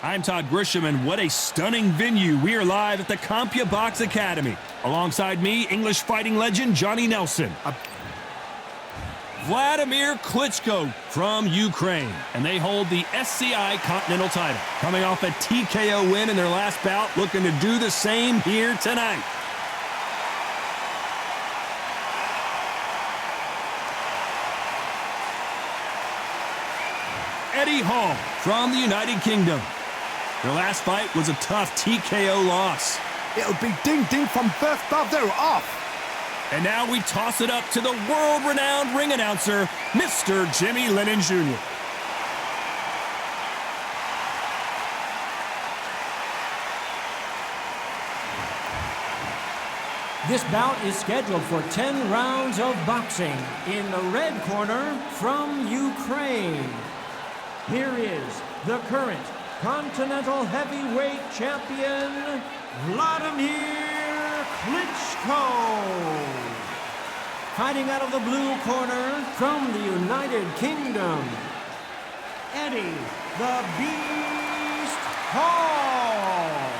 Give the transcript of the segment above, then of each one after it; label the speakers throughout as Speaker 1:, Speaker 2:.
Speaker 1: I'm Todd Grisham, and what a stunning venue. We are live at the CompuBox Academy. Alongside me, English fighting legend Johnny Nelson. Wladimir Klitschko from Ukraine, and they hold the SCI Continental title. Coming off a TKO win in their last bout, looking to do the same here tonight. Eddie Hall from the United Kingdom. Their last fight was a tough TKO loss.
Speaker 2: It'll be ding-ding from first bout. They're off.
Speaker 1: And now we toss it up to the world-renowned ring announcer, Mr. Jimmy Lennon Jr.
Speaker 3: This bout is scheduled for 10 rounds of boxing. In the red corner, from Ukraine, here is the current Continental Heavyweight Champion, Wladimir Klitschko. Fighting out of the blue corner, from the United Kingdom, Eddie the Beast Hall.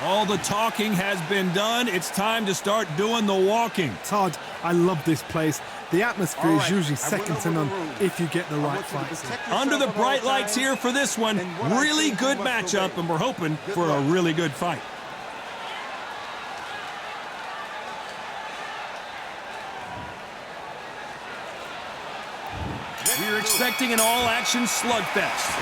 Speaker 1: All the talking has been done. It's time to start doing the walking.
Speaker 2: Todd, I love this place. The atmosphere is usually second to none if you get the right fights.
Speaker 1: Under the bright lights here for this one. Really good matchup, and we're hoping for a really good fight. We're expecting an all-action slugfest.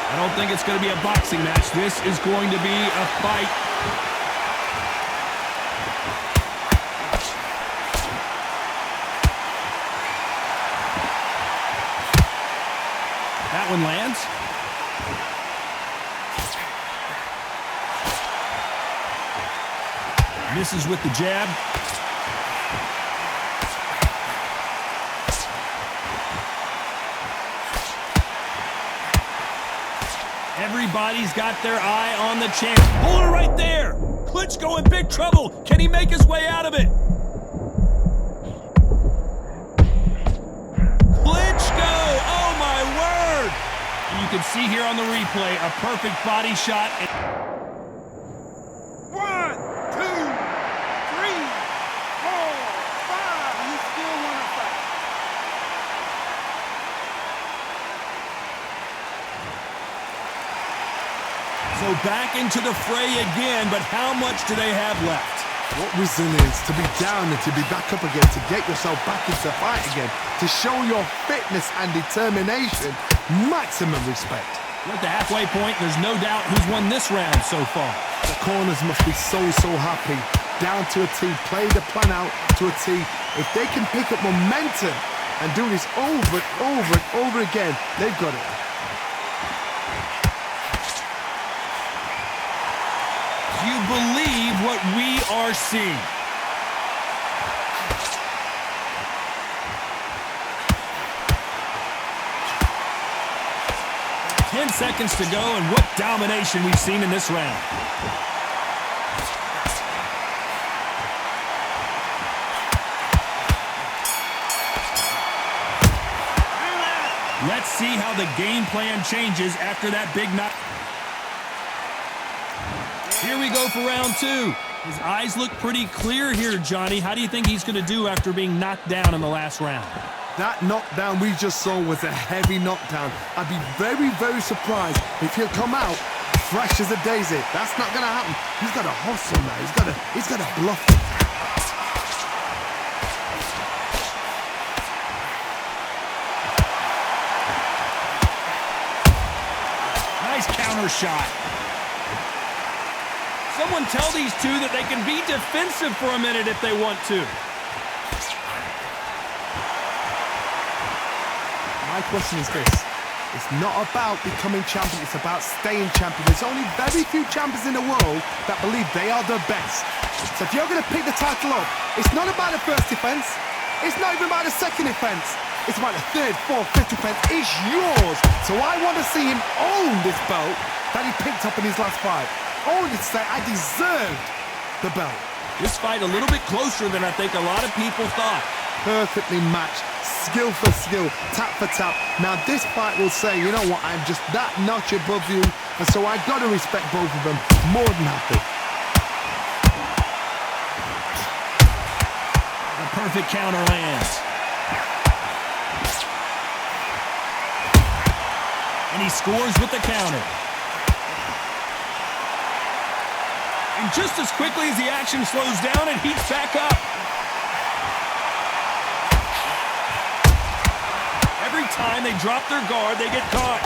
Speaker 1: I don't think it's going to be a boxing match. This is going to be a fight. That one lands. Misses with the jab. Everybody's got their eye on the champ. Hold it right there. Klitschko in big trouble. Can he make his way out of it? Klitschko! Oh, my word! And you can see here on the replay a perfect body shot.
Speaker 4: 1, 2, 3, 4, 5. You still want to fight.
Speaker 1: So back into the fray again, but how much do they have left?
Speaker 2: What resilience to be down and to be back up again, to get yourself back into fight again, to show your fitness and determination. Maximum respect.
Speaker 1: We're at the halfway point. There's no doubt who's won this round so far.
Speaker 2: The corners must be so happy. Down to a T, play the plan out to a T. If they can pick up momentum and do this over and over and over again, they've got it.
Speaker 1: Do you believe what we are seeing? Ten seconds to go, and what domination we've seen in this round. Let's see how the game plan changes after that big knock. Here we go for round two. His eyes look pretty clear here, Johnny. How do you think he's going to do after being knocked down in the last round?
Speaker 2: That knockdown we just saw was a heavy knockdown. I'd be very surprised if he'll come out fresh as a daisy. That's not going to happen. He's got to hustle now. He's got to bluff it.
Speaker 1: Nice counter shot. Someone tell these two that they can be defensive for a minute if they want to.
Speaker 2: My question is this. It's not about becoming champion, it's about staying champion. There's only very few champions in the world that believe they are the best. So if you're going to pick the title up, it's not about the first defense. It's not even about the second defense. It's about the third, fourth, fifth defense. It's yours. So I want to see him own this belt that he picked up in his last fight. Only to say I deserved the belt.
Speaker 1: This fight a little bit closer than I think a lot of people thought.
Speaker 2: Perfectly matched, skill for skill, tap for tap. Now this fight will say, you know what, I'm just that notch above you, and so I got to respect both of them more than happy.
Speaker 1: The perfect counter lands. And he scores with the counter. And just as quickly as the action slows down, it heats back up. Every time they drop their guard, they get caught.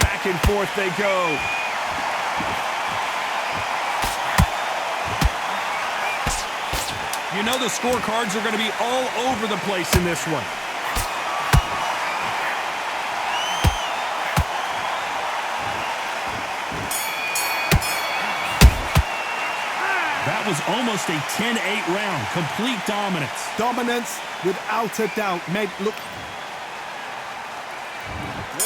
Speaker 1: Back and forth they go. You know the scorecards are going to be all over the place in this one. That was almost a 10-8 round. Complete dominance.
Speaker 2: Dominance, without a doubt. Made look.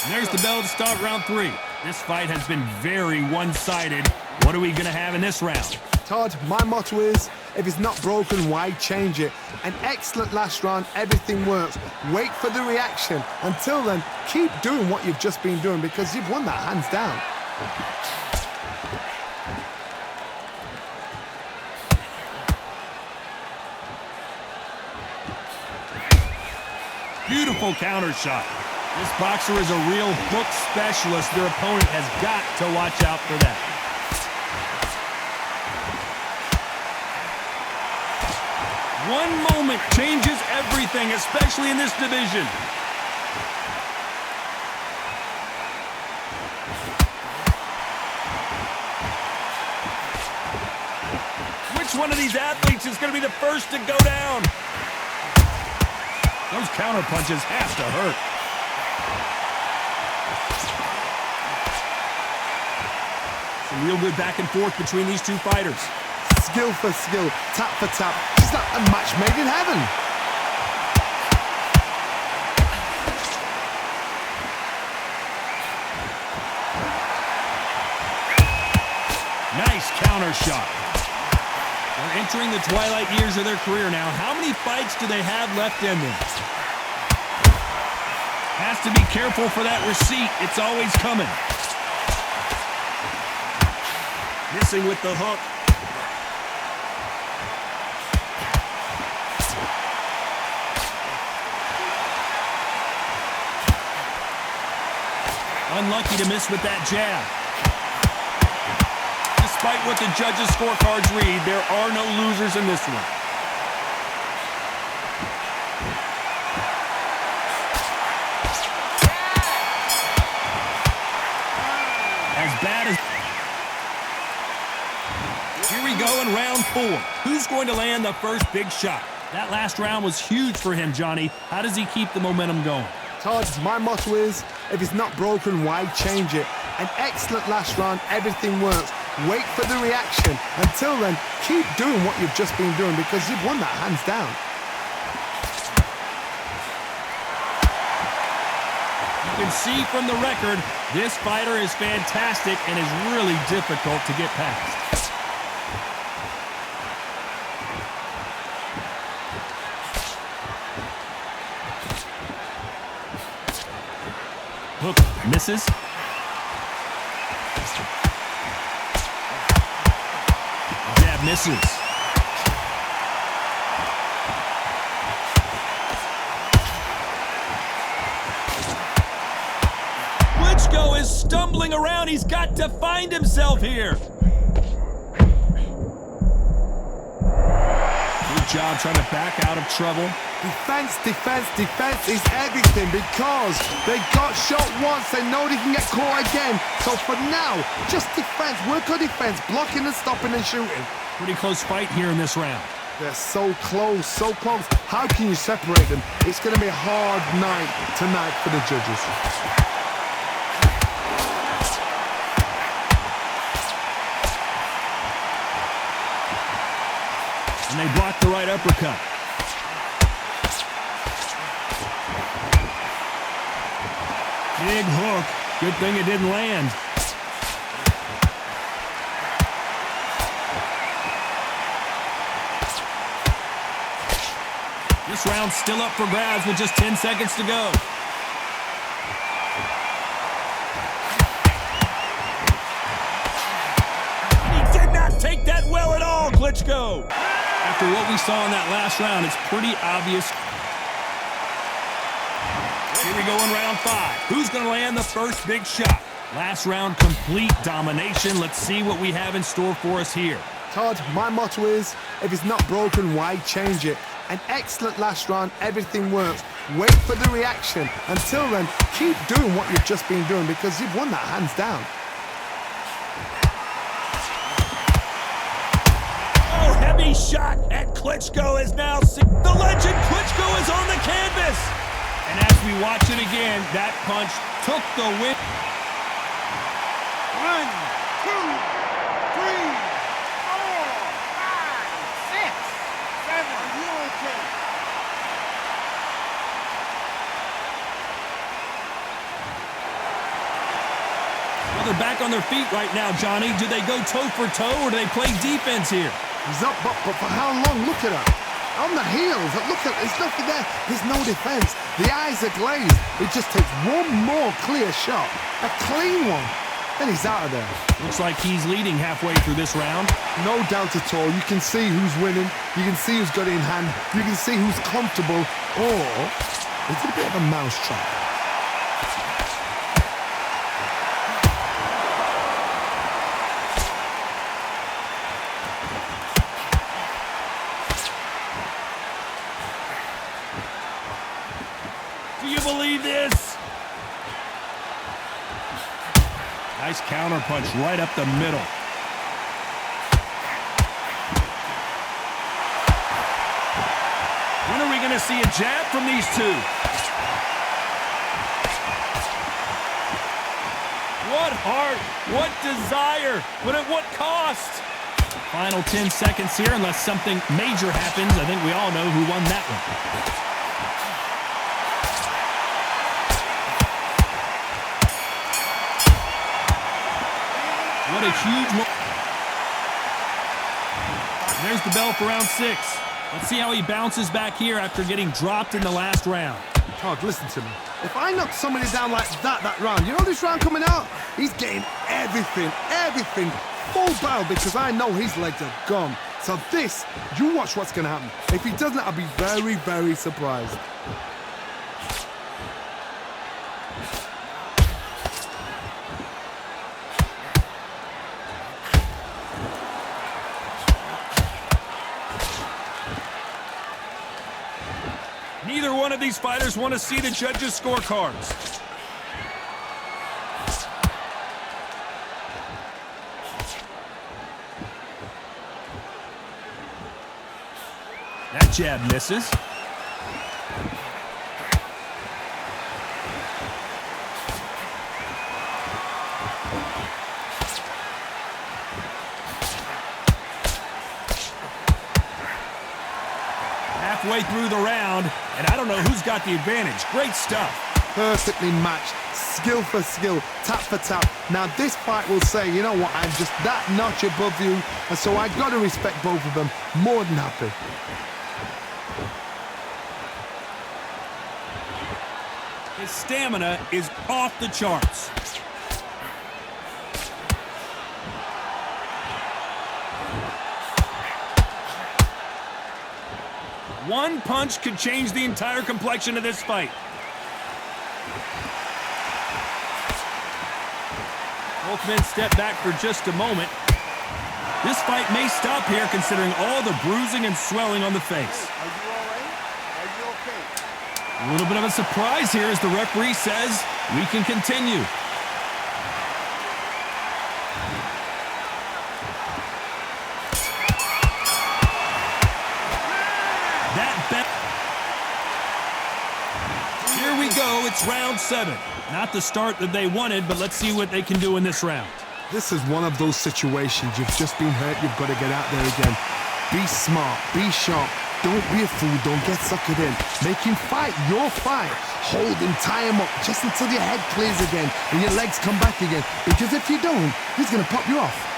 Speaker 1: There's the bell to start round 3. This fight has been very one-sided. What are we going to have in this round?
Speaker 2: Todd, my motto is, if it's not broken, why change it? An excellent last round, everything works. Wait for the reaction. Until then, keep doing what you've just been doing because you've won that hands down.
Speaker 1: Beautiful counter shot. This boxer is a real hook specialist. Their opponent has got to watch out for that. One moment changes everything, especially in this division. Which one of these athletes is going to be the first to go down? Those counter punches have to hurt. Some real good back and forth between these two fighters.
Speaker 2: Skill for skill, tap for tap. It's like a match made in heaven.
Speaker 1: Nice counter shot. They're entering the twilight years of their career now. How many fights do they have left in them? Has to be careful for that receipt. It's always coming. Missing with the hook. Unlucky to miss with that jab. Despite what the judges' scorecards read, there are no losers in this one. As bad as... Here we go in round 4. Who's going to land the first big shot? That last round was huge for him, Johnny. How does he keep the momentum going?
Speaker 2: Todd, my motto is, if it's not broken, why change it? An excellent last round, everything works. Wait for the reaction. Until then, keep doing what you've just been doing because you've won that hands down.
Speaker 1: You can see from the record, this fighter is fantastic and is really difficult to get past. Hook misses. Jab misses. Klitschko is stumbling around. He's got to find himself here. Good job trying to back out of trouble.
Speaker 2: Defense, defense, defense is everything because they got shot once. They know they can get caught again. So for now, just defense, work on defense, blocking and stopping and shooting.
Speaker 1: Pretty close fight here in this round.
Speaker 2: They're so close, so close. How can you separate them? It's going to be a hard night tonight for the judges.
Speaker 1: And they block the right uppercut. Big hook. Good thing it didn't land. Just This round's still up for grabs with just 10 seconds to go. He did not take that well at all, Klitschko. After what we saw in that last round, it's pretty obvious. Here we go in round 5. Who's going to land the first big shot? Last round, complete domination. Let's see what we have in store for us here.
Speaker 2: Todd, my motto is, if it's not broken, why change it? An excellent last round, everything works. Wait for the reaction. Until then, keep doing what you've just been doing because you've won that hands down.
Speaker 1: Oh, heavy shot, and Klitschko is now... The legend Klitschko is on the canvas! And as we watch it again, that punch took the win.
Speaker 4: 1, 2, 3, 4, 5, 6, 7. Are you okay?
Speaker 1: Well, they're back on their feet right now, Johnny. Do they go toe for toe or do they play defense here?
Speaker 2: He's up, but for how long? Look at her. On the heels, look at, there's nothing there. There's no defense. The eyes are glazed. It just takes one more clear shot. A clean one. Then he's out of there.
Speaker 1: Looks like he's leading halfway through this round.
Speaker 2: No doubt at all. You can see who's winning. You can see who's got it in hand. You can see who's comfortable. Or it's a bit of a mousetrap.
Speaker 1: Do you believe this? Nice counter punch right up the middle. When are we going to see a jab from these two? What heart, what desire, but at what cost? Final 10 seconds here, unless something major happens. I think we all know who won that one. What a huge moment. There's the bell for round 6. Let's see how he bounces back here after getting dropped in the last round.
Speaker 2: Todd, listen to me. If I knock somebody down like that round, you know this round coming out? He's getting everything, full barrel because I know his legs are gone. So this, you watch what's going to happen. If he doesn't, I'll be very, very surprised.
Speaker 1: Neither one of these fighters want to see the judges' scorecards. That jab misses. Halfway through the round, and I don't know who's got the advantage. Great stuff.
Speaker 2: Perfectly matched, skill for skill, tap for tap. Now this fight will say, you know what, I'm just that notch above you, and so I got to respect both of them. More than happy.
Speaker 1: His stamina is off the charts. One punch could change the entire complexion of this fight. Both men step back for just a moment. This fight may stop here considering all the bruising and swelling on the face.
Speaker 4: Are you all right? Are you okay?
Speaker 1: A little bit of a surprise here as the referee says we can continue. Here we go, it's round 7. Not the start that they wanted, but let's see what they can do in this round.
Speaker 2: This is one of those situations. You've just been hurt, you've got to get out there again. Be smart, be sharp, don't be a fool, don't get suckered in. Make him fight your fight. Hold him, tie him up, just until your head clears again and your legs come back again. Because if you don't, he's going to pop you off.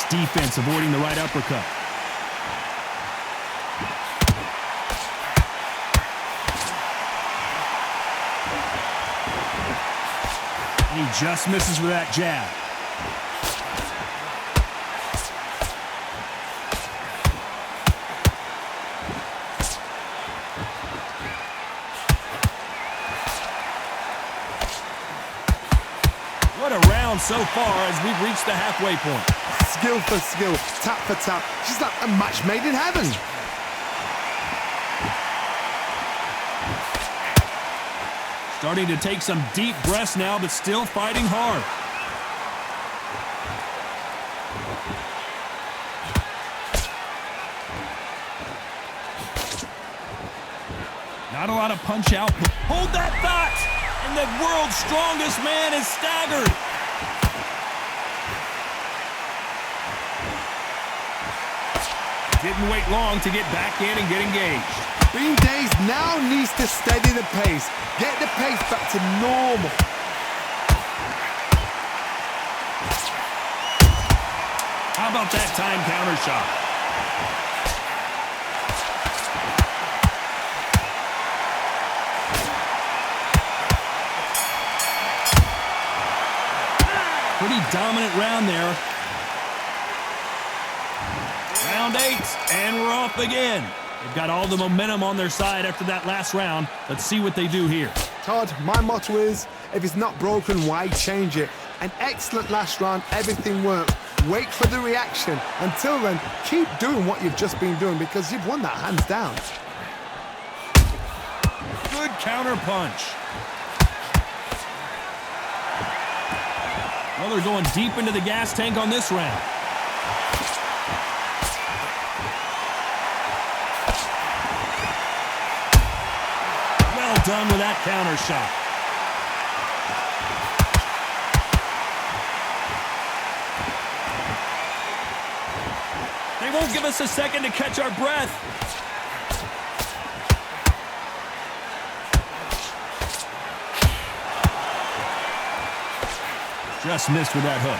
Speaker 1: Nice defense avoiding the right uppercut. He just misses with that jab. What a round so far as we've reached the halfway point.
Speaker 2: Skill for skill, tap for tap. She's like a match made in heaven.
Speaker 1: Starting to take some deep breaths now, but still fighting hard. Not a lot of punch out. Hold that thought! And the world's strongest man is staggered. Didn't wait long to get back in and get engaged.
Speaker 2: Bean Days now needs to steady the pace. Get the pace back to normal.
Speaker 1: How about that time counter shot? Pretty dominant round there. Round 8, and we're off again. They've got all the momentum on their side after that last round. Let's see what they do here.
Speaker 2: Todd, my motto is, if it's not broken, why change it? An excellent last round, everything worked. Wait for the reaction. Until then, keep doing what you've just been doing because you've won that hands down.
Speaker 1: Good counter punch. Well, they're going deep into the gas tank on this round. Well done with that counter shot. They won't give us a second to catch our breath. Just missed with that hook.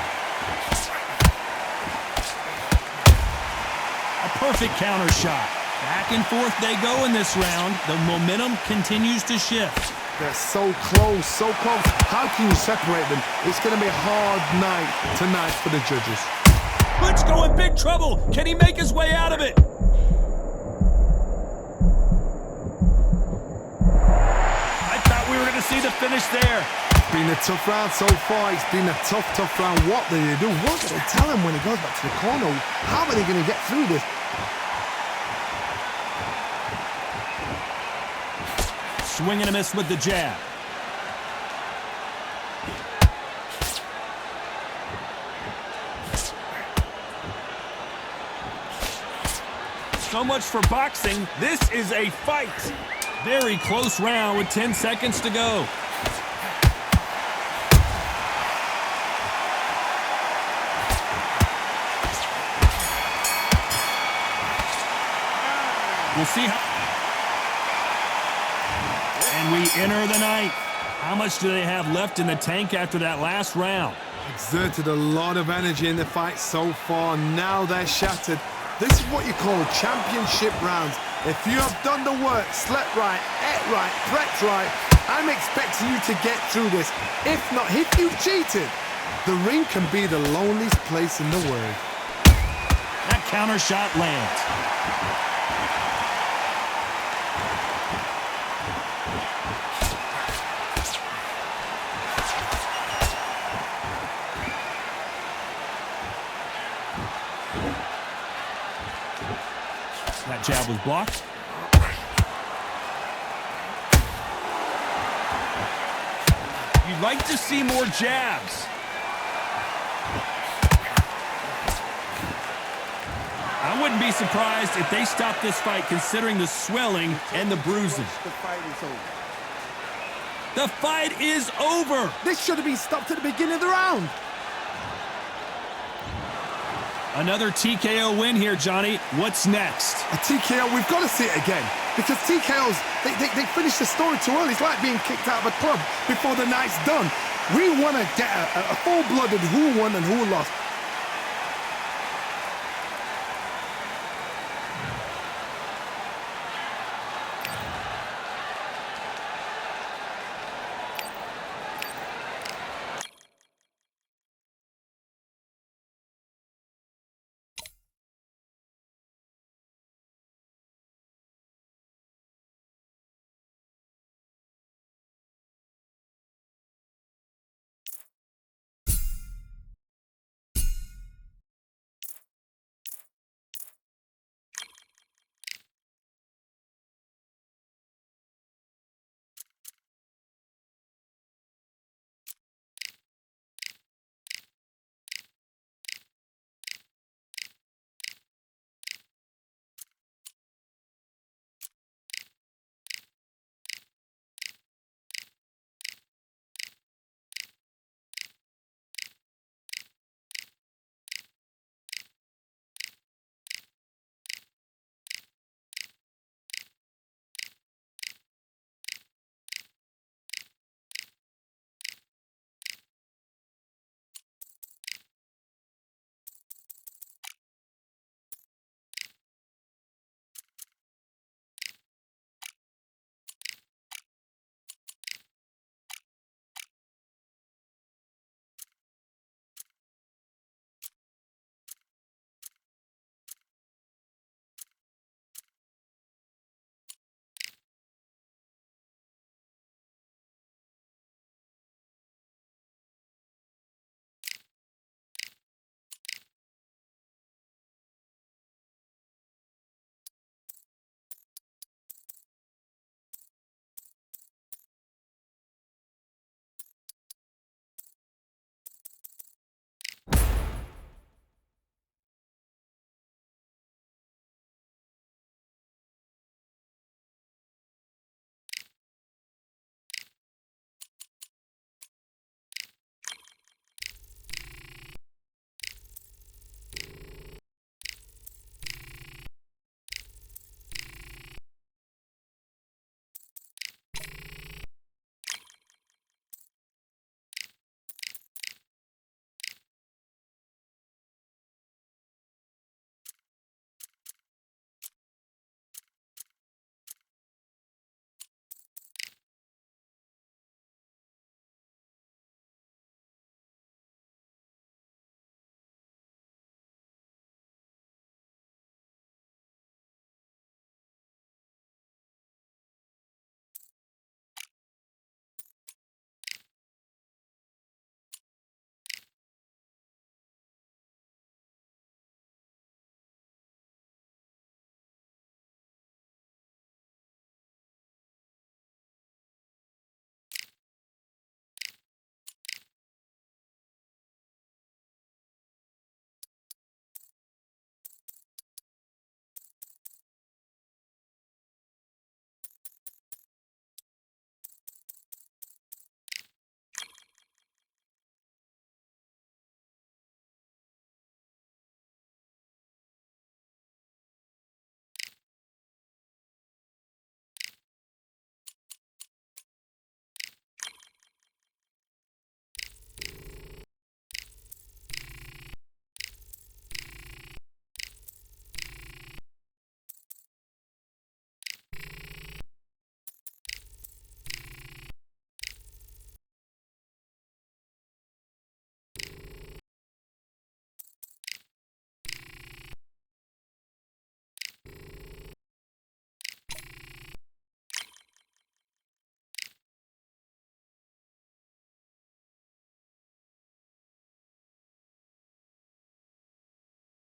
Speaker 1: A perfect counter shot. Back and forth they go in this round. The momentum continues to shift.
Speaker 2: They're so close, so close. How can you separate them? It's going to be a hard night tonight for the judges.
Speaker 1: Klitschko in big trouble. Can he make his way out of it? I thought we were going to see the finish there.
Speaker 2: Been a tough round so far. It's been a tough round. What do they do? What do they tell him when he goes back to the corner? How are they going to get through this?
Speaker 1: Swing and a miss with the jab. So much for boxing. This is a fight. Very close round with 10 seconds to go. We'll see how... And we enter the ninth. How much do they have left in the tank after that last round?
Speaker 2: Exerted a lot of energy in the fight so far. Now they're shattered. This is what you call championship rounds. If you have done the work, slept right, ate right, prepped right, I'm expecting you to get through this. If not, if you've cheated, the ring can be the loneliest place in the world.
Speaker 1: That counter shot lands. That jab was blocked. You'd like to see more jabs. I wouldn't be surprised if they stopped this fight considering the swelling and the bruising.
Speaker 4: The fight is over.
Speaker 1: The fight is over.
Speaker 2: This should have been stopped at the beginning of the round.
Speaker 1: Another TKO win here, Johnny. What's next?
Speaker 2: A TKO, we've got to see it again. Because TKOs, they finish the story too early. It's like being kicked out of a club before the night's done. We want to get a full-blooded who won and who lost.